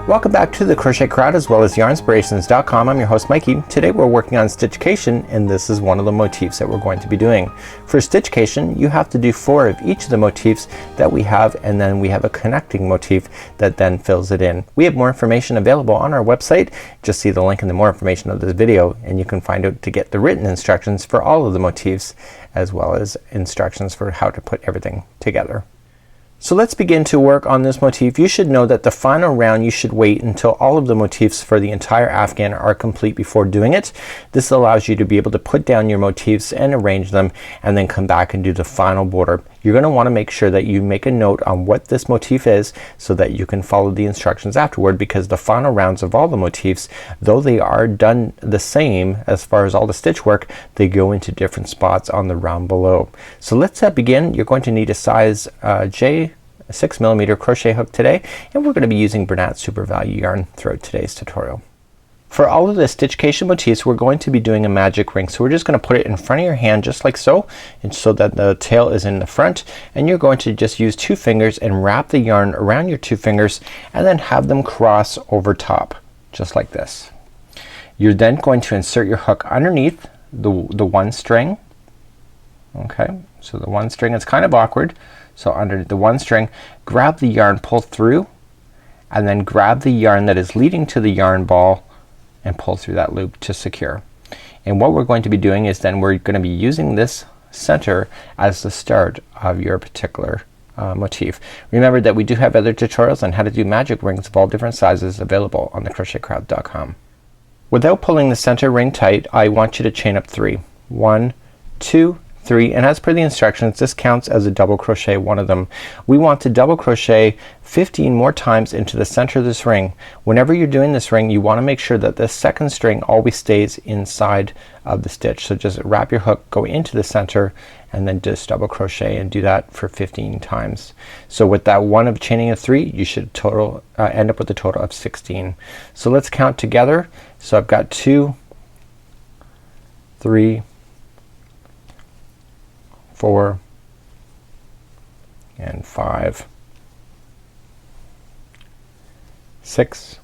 Welcome back to the Crochet Crowd as well as yarnspirations.com. I'm your host Mikey. Today we're working on stitch-cation and this is one of the motifs that we're going to be doing. For stitch-cation you have to do 4 of each of the motifs that we have, and then we have a connecting motif that then fills it in. We have more information available on our website. Just see the link in the more information of this video and you can find out to get the written instructions for all of the motifs as well as instructions for how to put everything together. So let's begin to work on this motif. You should know that the final round you should wait until all of the motifs for the entire Afghan are complete before doing it. This allows you to be able to put down your motifs and arrange them and then come back and do the final border. You're gonna want to make sure that you make a note on what this motif is so that you can follow the instructions afterward, because the final rounds of all the motifs, though they are done the same as far as all the stitch work, they go into different spots on the round below. So let's begin. You're going to need a size J 6mm crochet hook today, and we're going to be using Bernat Super Value yarn throughout today's tutorial. For all of the stitch-cation motifs we're going to be doing a magic ring. So we're just going to put it in front of your hand just like so, and so that the tail is in the front, and you're going to just use 2 fingers and wrap the yarn around your 2 fingers and then have them cross over top just like this. You're then going to insert your hook underneath the one string. Okay, so the one string is kind of awkward. So under the one string, grab the yarn, pull through, and then grab the yarn that is leading to the yarn ball and pull through that loop to secure. And what we're going to be doing is then we're going to be using this center as the start of your particular motif. Remember that we do have other tutorials on how to do magic rings of all different sizes available on the crochetcrowd.com. Without pulling the center ring tight, I want you to chain up 3. 1, 2, 3, and as per the instructions this counts as a double crochet one of them. We want to double crochet 15 more times into the center of this ring. Whenever you're doing this ring you want to make sure that the second string always stays inside of the stitch. So just wrap your hook, go into the center, and then just double crochet and do that for 15 times. So with that one of chaining of 3 you should total end up with a total of 16. So let's count together. So I've got 2, 3, 4, and 5, 6,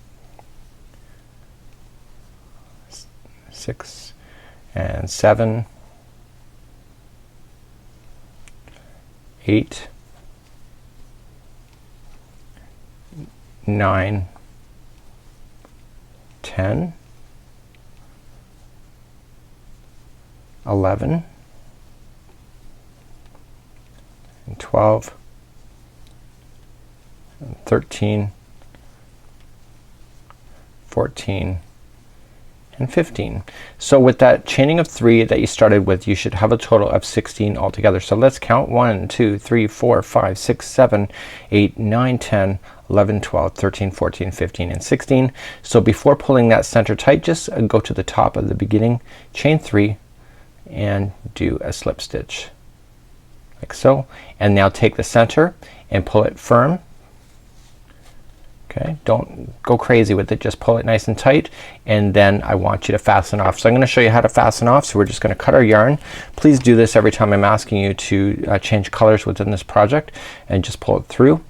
6, and 7, 8, 9, 10, 11, and 12, and 13, 14, and 15. So with that chaining of 3 that you started with you should have a total of 16 altogether. So let's count 1, 2, 3, 4, 5, 6, 7, 8, 9, 10, 11, 12, 13, 14, 15, and 16. So before pulling that center tight just go to the top of the beginning, chain 3, and do a slip stitch like so, and now take the center and pull it firm. Okay, don't go crazy with it, just pull it nice and tight, and then I want you to fasten off. So I'm gonna show you how to fasten off. So we're just gonna cut our yarn. Please do this every time I'm asking you to change colors within this project, and just pull it through,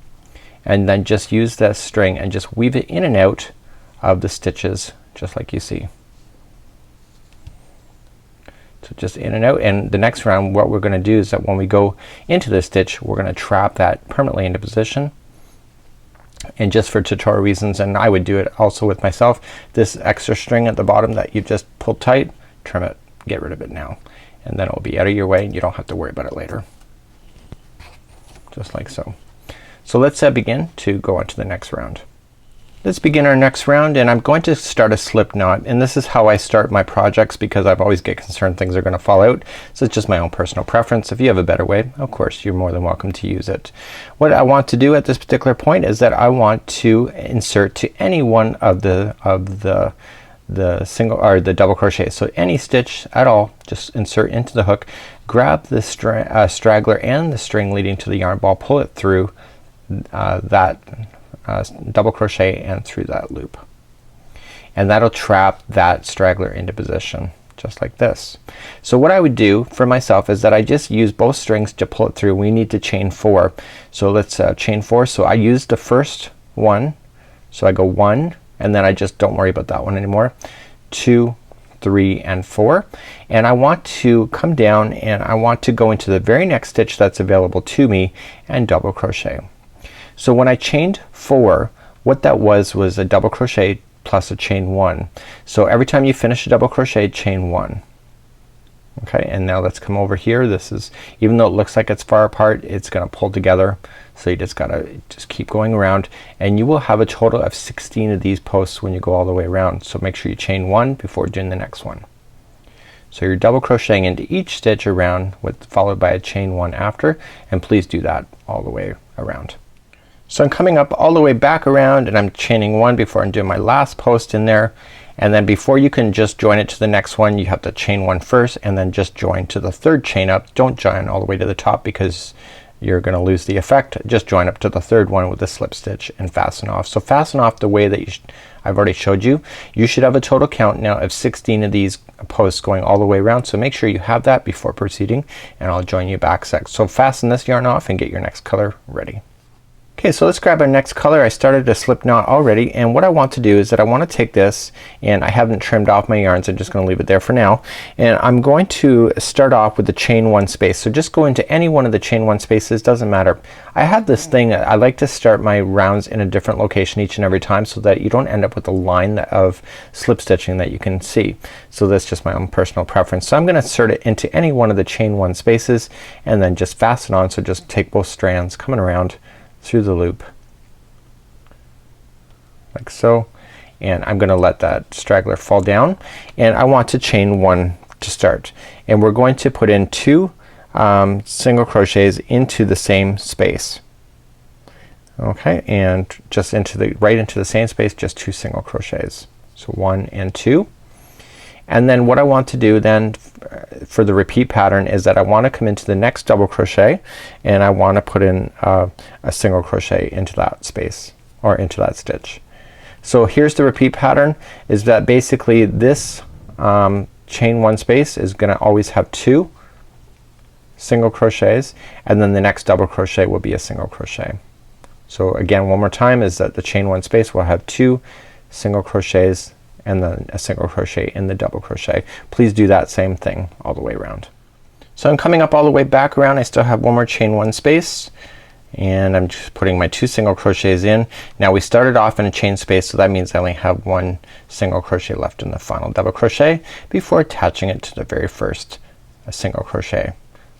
and then just use this string and just weave it in and out of the stitches just like you see. So just in and out, and the next round what we're gonna do is that when we go into the stitch we're gonna trap that permanently into position. And just for tutorial reasons, and I would do it also with myself, this extra string at the bottom that you've just pulled tight, trim it, get rid of it now, and then it will be out of your way and you don't have to worry about it later. Just like so. So let's begin to go on to the next round. Let's begin our next round, and I'm going to start a slip knot, and this is how I start my projects because I've always get concerned things are gonna fall out. So it's just my own personal preference. If you have a better way, of course you're more than welcome to use it. What I want to do at this particular point is that I want to insert to any one of the single or the double crochet. So any stitch at all, just insert into the hook, grab the straggler and the string leading to the yarn ball, pull it through that double crochet and through that loop, and that'll trap that straggler into position just like this. So what I would do for myself is that I just use both strings to pull it through. We need to chain 4. So let's chain 4. So I used the first one, So I go 1 and then I just don't worry about that one anymore. 2, 3 and 4, and I want to come down and I want to go into the very next stitch that's available to me and double crochet. So when I chained 4, what that was a double crochet plus a chain 1. So every time you finish a double crochet, chain 1. Okay, and now let's come over here. This is, even though it looks like it's far apart, it's gonna pull together. So you just gotta keep going around, and you will have a total of 16 of these posts when you go all the way around. So make sure you chain 1 before doing the next one. So you're double crocheting into each stitch around followed by a chain 1 after, and please do that all the way around. So I'm coming up all the way back around and I'm chaining 1 before I'm doing my last post in there. And then before you can just join it to the next one, you have to chain 1 first and then just join to the third chain up. Don't join all the way to the top because you're gonna lose the effect. Just join up to the third one with a slip stitch and fasten off. So fasten off the way that I've already showed you. You should have a total count now of 16 of these posts going all the way around. So make sure you have that before proceeding, and I'll join you back next. So fasten this yarn off and get your next color ready. Okay, so let's grab our next color. I started a slip knot already, and what I want to do is that I want to take this, and I haven't trimmed off my yarns, I'm just gonna leave it there for now, and I'm going to start off with the chain 1 space. So just go into any one of the chain 1 spaces, doesn't matter. I have this thing, I like to start my rounds in a different location each and every time so that you don't end up with a line of slip stitching that you can see. So that's just my own personal preference. So I'm gonna insert it into any one of the chain 1 spaces and then just fasten on. So just take both strands coming around through the loop like so, and I'm gonna let that straggler fall down, and I want to chain 1 to start, and we're going to put in 2 single crochets into the same space. Okay, and just right into the same space, just 2 single crochets. So 1 and 2. And then what I want to do then for the repeat pattern is that I want to come into the next double crochet and I want to put in a single crochet into that space or into that stitch. So here's the repeat pattern, is that basically this chain 1 space is gonna always have 2 single crochets, and then the next double crochet will be a single crochet. So again, one more time, is that the chain 1 space will have 2 single crochets and then a single crochet in the double crochet. Please do that same thing all the way around. So I'm coming up all the way back around. I still have one more chain 1 space, and I'm just putting my 2 single crochets in. Now we started off in a chain space, so that means I only have 1 single crochet left in the final double crochet before attaching it to the very first single crochet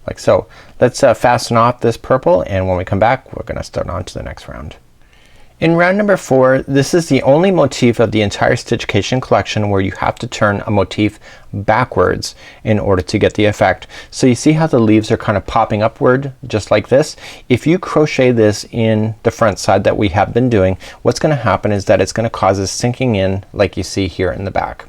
like so. Let's fasten off this purple, and when we come back we're gonna start on to the next round. In round number 4, this is the only motif of the entire stitch-cation collection where you have to turn a motif backwards in order to get the effect. So you see how the leaves are kind of popping upward just like this? If you crochet this in the front side that we have been doing, what's gonna happen is that it's gonna cause a sinking in like you see here in the back.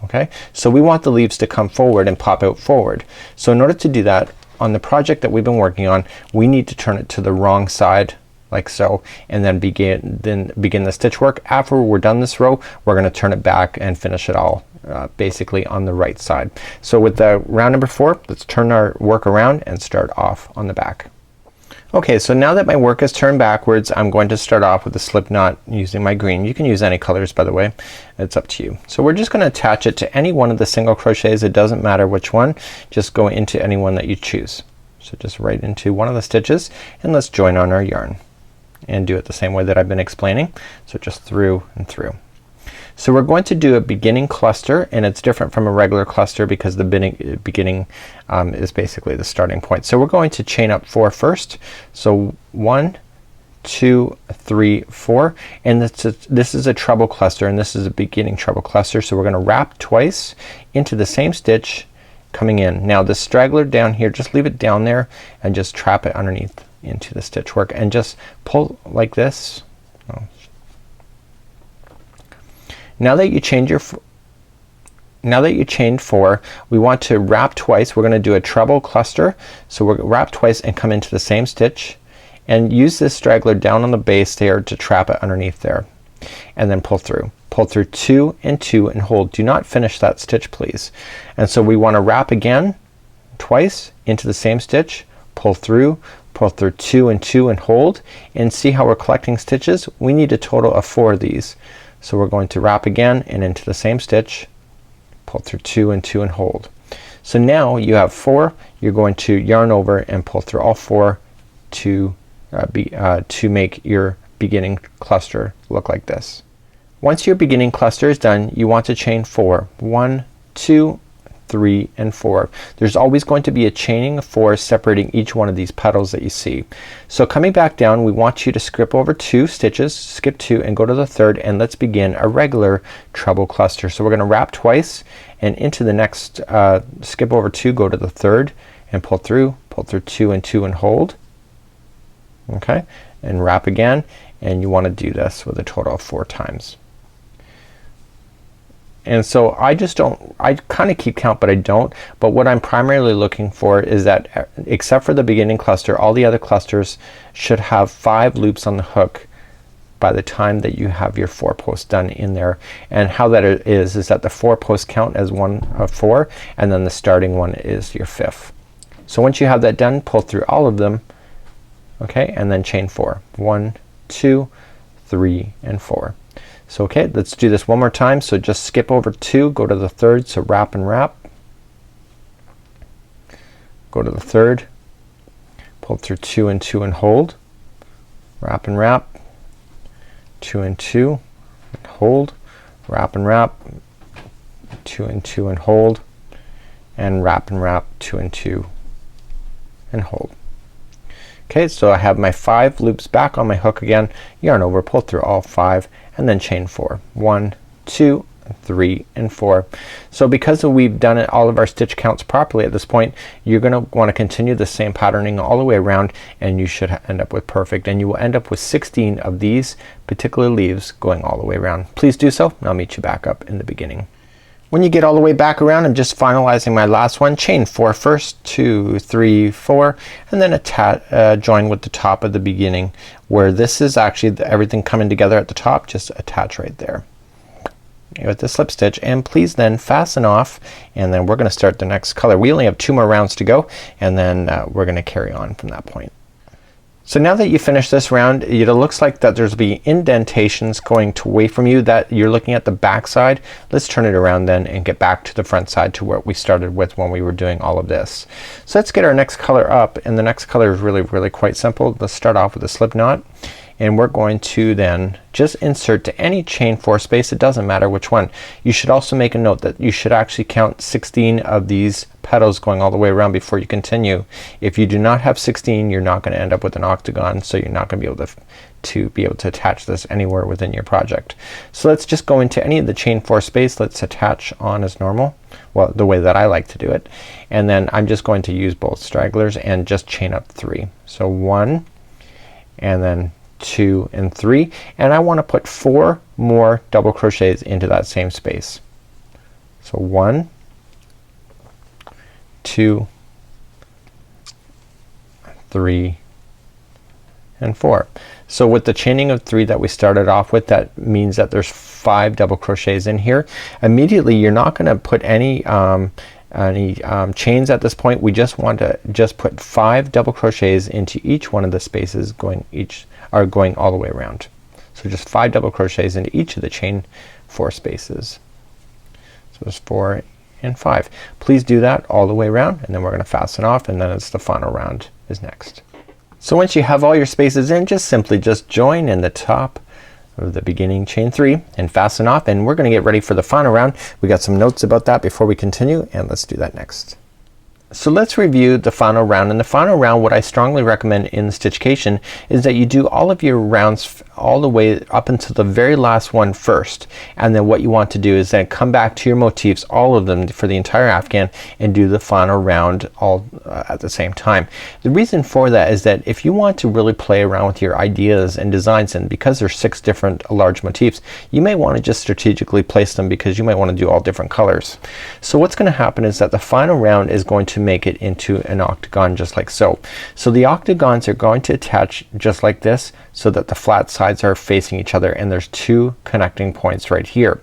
Okay, so we want the leaves to come forward and pop out forward. So in order to do that, on the project that we've been working on, we need to turn it to the wrong side like so, and then begin the stitch work. After we're done this row, we're gonna turn it back and finish it all basically on the right side. So with the round number 4, let's turn our work around and start off on the back. Okay, so now that my work is turned backwards, I'm going to start off with a slip knot using my green. You can use any colors, by the way, it's up to you. So we're just gonna attach it to any one of the single crochets. It doesn't matter which one, just go into any one that you choose. So just right into one of the stitches, and let's join on our yarn and do it the same way that I've been explaining. So just through and through. So we're going to do a beginning cluster, and it's different from a regular cluster because the beginning is basically the starting point. So we're going to chain up 4 first. So 1, 2, 3, 4, and this is a treble cluster, and this is a beginning treble cluster. So we're gonna wrap twice into the same stitch coming in. Now this straggler down here, just leave it down there and just trap it underneath into the stitch work and just pull like this. Now that you chained chained 4, we want to wrap twice. We're gonna do a treble cluster. So we're gonna wrap twice and come into the same stitch and use this straggler down on the base there to trap it underneath there, and then pull through. Pull through 2 and 2 and hold. Do not finish that stitch, please. And so we want to wrap again twice into the same stitch, pull through, pull through 2 and 2 and hold, and see how we're collecting stitches. We need a total of 4 of these. So we're going to wrap again and into the same stitch, pull through 2 and 2 and hold. So now you have 4. You're going to yarn over and pull through all 4 to make your beginning cluster look like this. Once your beginning cluster is done, you want to chain 4. 1, 2, 3 and 4. There's always going to be a chaining of 4 separating each one of these petals that you see. So coming back down, we want you to skip over 2 stitches, skip 2 and go to the 3rd, and let's begin a regular treble cluster. So we're gonna wrap twice and into the next skip over 2, go to the 3rd and pull through 2 and 2 and hold. Okay, and wrap again, and you want to do this with a total of 4 times. And so I kind of keep count, but I don't. But what I'm primarily looking for is that except for the beginning cluster, all the other clusters should have 5 loops on the hook by the time that you have your 4 posts done in there. And how that is that the 4 posts count as one of 4, and then the starting one is your 5th. So once you have that done, pull through all of them, okay, and then chain 4. 1, 2, 3 and 4. So okay, let's do this one more time. So just skip over 2, go to the 3rd, so wrap and wrap, go to the 3rd, pull through 2 and 2 and hold, wrap and wrap, 2 and 2 and hold, wrap and wrap, 2 and 2 and hold, and wrap and wrap, 2 and 2 and hold. Okay, so I have my 5 loops back on my hook again, yarn over, pull through all 5 and then chain 4. 1, 2, 3 and 4. So because we've done it, all of our stitch counts properly at this point, you're gonna want to continue the same patterning all the way around, and you should end up with perfect, and you will end up with 16 of these particular leaves going all the way around. Please do so, and I'll meet you back up in the beginning. When you get all the way back around, I'm just finalizing my last one. Chain 4 first, 2, 3, 4, and then join with the top of the beginning, where this is actually everything coming together at the top. Just attach right there with the slip stitch, and please then fasten off, and then we're gonna start the next color. We only have 2 more rounds to go, and then we're gonna carry on from that point. So now that you finish this round, it looks like that there's be indentations going away from you, that you're looking at the back side. Let's turn it around then and get back to the front side to where we started with when we were doing all of this. So let's get our next color up, and the next color is really quite simple. Let's start off with a slip knot, and we're going to then just insert to any chain 4 space. It doesn't matter which one. You should also make a note that you should actually count 16 of these petals going all the way around before you continue. If you do not have 16, you're not going to end up with an octagon, so you're not going to be able to attach this anywhere within your project. So let's just go into any of the chain 4 space. Let's attach on as normal, well, the way that I like to do it, and then I'm just going to use both stragglers and just chain up 3. So 1 and then 2 and 3, and I want to put 4 more double crochets into that same space. So 1, 2, 3 and 4. So with the chaining of 3 that we started off with, that means that there's 5 double crochets in here. Immediately you're not going to put any chains at this point. We just want to put 5 double crochets into each one of the spaces going all the way around. So just 5 double crochets into each of the chain 4 spaces. So there's 4 and 5. Please do that all the way around, and then we're going to fasten off, and then it's the final round is next. So once you have all your spaces in, simply join in the top of the beginning chain 3 and fasten off, and we're going to get ready for the final round. We got some notes about that before we continue, and let's do that next. So let's review the final round. In the final round, what I strongly recommend in the stitch-cation is that you do all of your rounds all the way up until the very last one first, and then what you want to do is then come back to your motifs, all of them for the entire Afghan, and do the final round all at the same time. The reason for that is that if you want to really play around with your ideas and designs, and because there's 6 different large motifs, you may want to just strategically place them, because you might want to do all different colors. So what's going to happen is that the final round is going to make it into an octagon just like so. So the octagons are going to attach just like this so that the flat sides are facing each other, and there's two connecting points right here.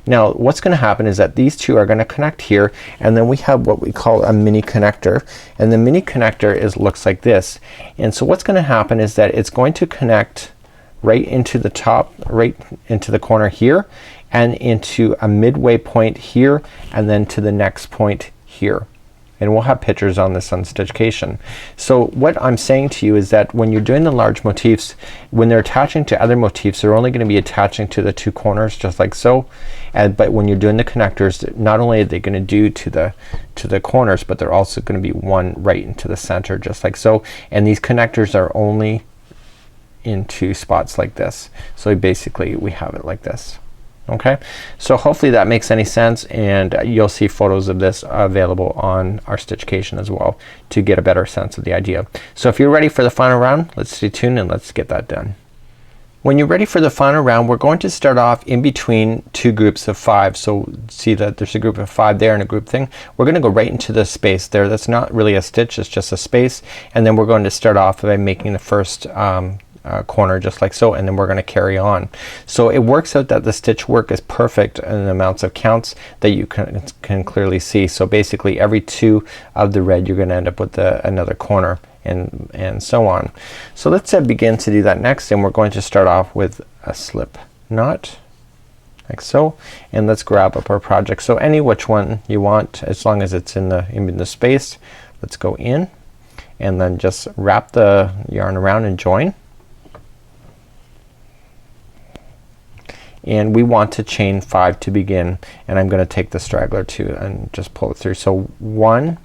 Now what's gonna happen is that these two are gonna connect here, and then we have what we call a mini connector, and the mini connector looks like this. And so what's gonna happen is that it's going to connect right into the top, right into the corner here, and into a midway point here, and then to the next point here. And we'll have pictures on this on stitch-cation. So what I'm saying to you is that when you're doing the large motifs, when they're attaching to other motifs, they're only gonna be attaching to the two corners just like so. But when you're doing the connectors, not only are they gonna do to the corners, but they're also gonna be one right into the center just like so. And these connectors are only in two spots like this. So basically we have it like this. Okay, so hopefully that makes any sense, and you'll see photos of this available on our stitch-cation as well to get a better sense of the idea. So if you're ready for the final round, let's stay tuned and let's get that done. When you're ready for the final round, we're going to start off in between two groups of 5. So see that there's a group of 5 there and a group thing. We're gonna go right into the space there. That's not really a stitch, it's just a space. And then we're going to start off by making the first corner just like so, and then we're gonna carry on. So it works out that the stitch work is perfect in the amounts of counts that you can clearly see. So basically every 2 of the red you're gonna end up with another corner, and so on. So let's begin to do that next, and we're going to start off with a slip knot like so, and let's grab up our project. So any which one you want, as long as it's in the space. Let's go in and then just wrap the yarn around and join. And we want to chain 5 to begin, and I'm gonna take the straggler too and just pull it through. So 1,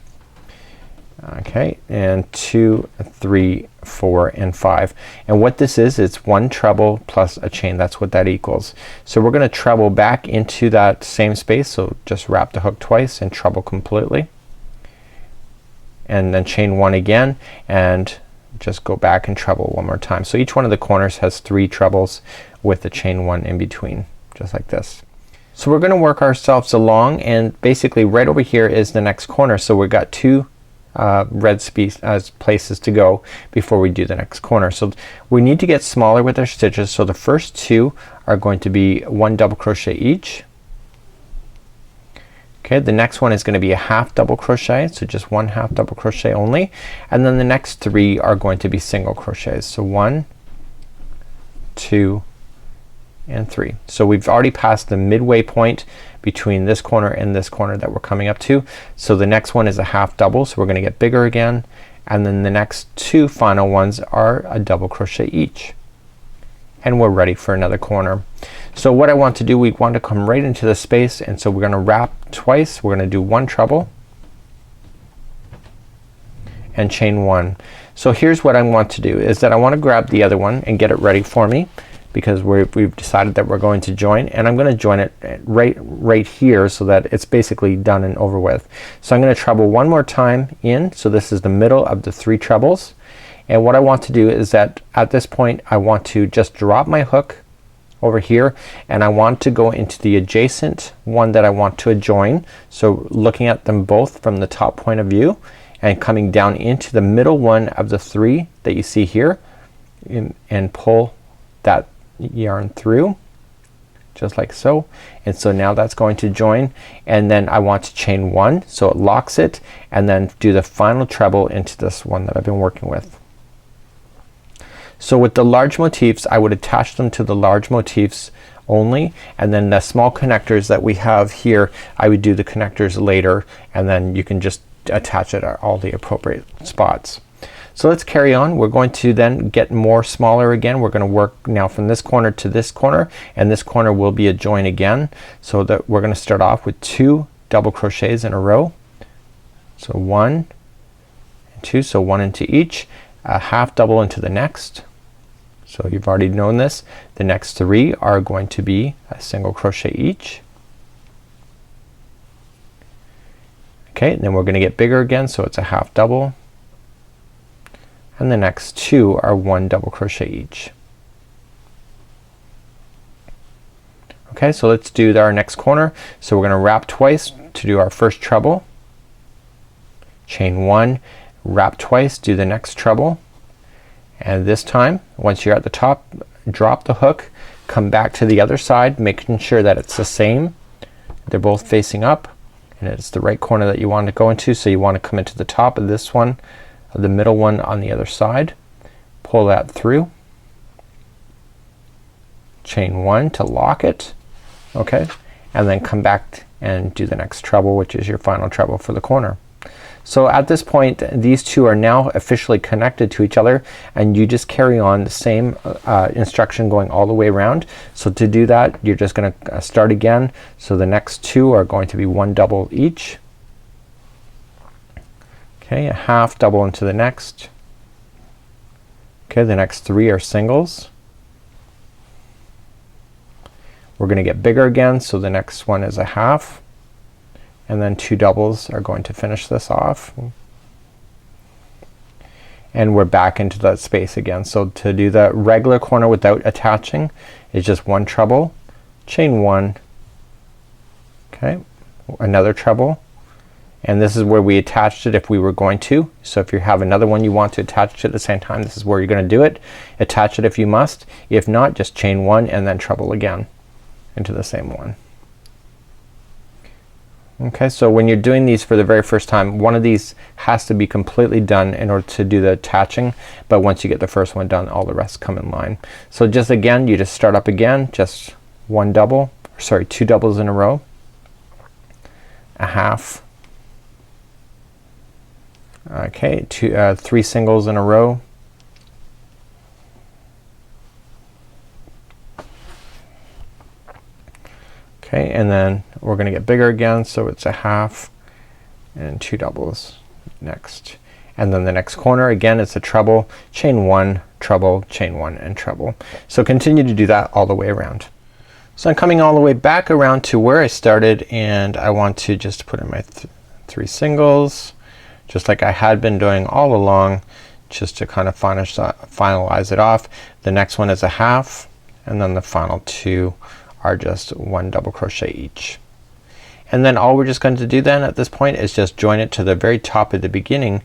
okay, and 2, 3, 4, and 5. And what this is, it's 1 treble plus a chain. That's what that equals. So we're gonna treble back into that same space. So just wrap the hook twice and treble completely, and then chain 1 again, and just go back and treble one more time. So each one of the corners has 3 trebles with the chain 1 in between, just like this. So we're gonna work ourselves along, and basically right over here is the next corner. So we've got 2 red places to go before we do the next corner. So we need to get smaller with our stitches. So the first 2 are going to be 1 double crochet each. Okay, the next one is gonna be a half double crochet, so just 1 half double crochet only, and then the next 3 are going to be single crochets. So 1, 2, and 3. So we've already passed the midway point between this corner and this corner that we're coming up to. So the next one is a half double, so we're gonna get bigger again, and then the next 2 final ones are a double crochet each, and we're ready for another corner. So what I want to do, we want to come right into the space, and so we're gonna wrap twice. We're gonna do 1 treble and chain 1. So here's what I want to do, is that I want to grab the other one and get it ready for me, because we've decided that we're going to join, and I'm gonna join it right here so that it's basically done and over with. So I'm gonna treble 1 more time in, so this is the middle of the 3 trebles, and what I want to do is that at this point I want to just drop my hook over here, and I want to go into the adjacent one that I want to join. So looking at them both from the top point of view and coming down into the middle one of the 3 that you see here, and pull that yarn through just like so. And so now that's going to join, and then I want to chain 1 so it locks it, and then do the final treble into this one that I've been working with. So with the large motifs, I would attach them to the large motifs only, and then the small connectors that we have here, I would do the connectors later, and then you can just attach it at all the appropriate spots. So let's carry on. We're going to then get more smaller again. We're gonna work now from this corner to this corner, and this corner will be a join again. So that we're gonna start off with 2 double crochets in a row. So 1 and 2, so 1 into each, a half double into the next. So you've already known this. The next 3 are going to be a single crochet each. Okay, and then we're gonna get bigger again, so it's a half double, and the next 2 are 1 double crochet each. Okay, so let's do our next corner. So we're gonna wrap twice to do our first treble, chain 1, wrap twice, do the next treble, and this time once you're at the top, drop the hook, come back to the other side, making sure that it's the same, they're both facing up and it's the right corner that you want to go into. So you want to come into the top of this one, the middle one on the other side, pull that through, chain 1 to lock it, okay, and then come back and do the next treble, which is your final treble for the corner. So at this point these two are now officially connected to each other, and you just carry on the same instruction going all the way around. So to do that you're just gonna start again. So the next two are going to be 1 double each, okay, a half double into the next, okay, the next 3 are singles. We're gonna get bigger again, so the next one is a half, and then 2 doubles are going to finish this off, and we're back into that space again. So to do the regular corner without attaching is just 1 treble, chain 1, okay, another treble, and this is where we attached it if we were going to. So if you have another one you want to attach to at the same time, this is where you're gonna do it. Attach it if you must. If not, just chain 1 and then treble again into the same one. Okay, so when you're doing these for the very first time, one of these has to be completely done in order to do the attaching, but once you get the first one done, all the rest come in line. So just again, you just start up again, just 1 double, sorry, 2 doubles in a row, a half, okay, 3 singles in a row, okay, and then we're gonna get bigger again, so it's a half and 2 doubles next, and then the next corner again it's a treble, chain 1, treble, chain 1 and treble. So continue to do that all the way around. So I'm coming all the way back around to where I started, and I want to just put in my 3 singles just like I had been doing all along, just to kind of finalize it off. The next one is a half, and then the final 2 are just 1 double crochet each. And then all we're just going to do then at this point is just join it to the very top of the beginning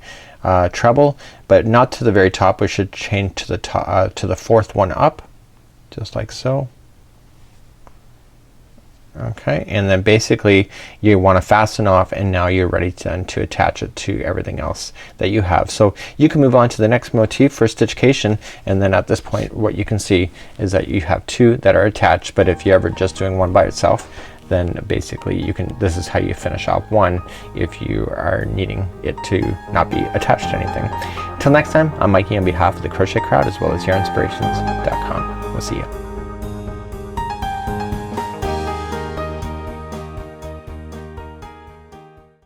treble, but not to the very top. We should chain to the top, to the 4th one up, just like so. Okay, and then basically you want to fasten off, and now you're ready to attach it to everything else that you have. So you can move on to the next motif for stitch-cation, and then at this point what you can see is that you have 2 that are attached, but if you're ever just doing one by itself, then basically you can, this is how you finish off one if you are needing it to not be attached to anything. Till next time, I'm Mikey on behalf of the Crochet Crowd as well as yarnspirations.com. We'll see you.